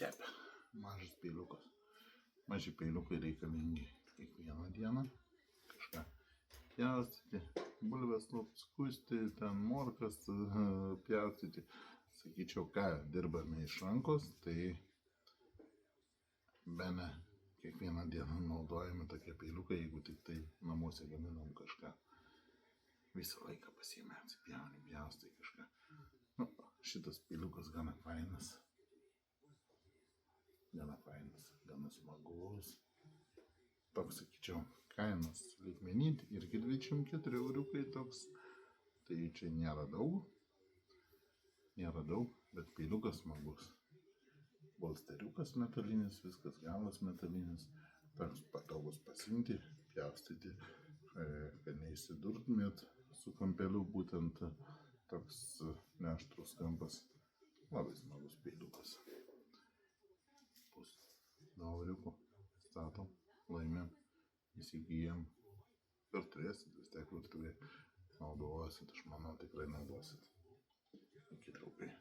kepia. Mažas peiliukas. Maži peiliukai reikalingi kiekvieną dieną. Kažką pjaustyti, bulves skusti, ten morkas pjaustyti. Sakyčiau, ką dirbame iš rankos, tai bene kiekvieną dieną naudojame tokie peiliukai, jeigu tik tai namuose gaminam kažką. Visą laiką pasiėmė atsipjauni, pjaustai kažką. Nu, šitas peiliukas gana fainas. Gana smagus. Toks, sakyčiau, kainos lygmenį irgi 24 euriukai toks. Tai čia nėra daug, bet peiliukas smagus. Bolsteriukas metalinis, viskas galas metalinis. Toks patogus pasiimti, pjaustyti, kad neįsidurtumėt su kampeliu, būtent toks neaštrus kampas. Labai smagus peiliukas. Bus 2 euriukų statom, laimėm, įsigijam ir turėsit, vis tiek virtuvėje naudosit, aš manau tikrai naudosit. Iki draugai.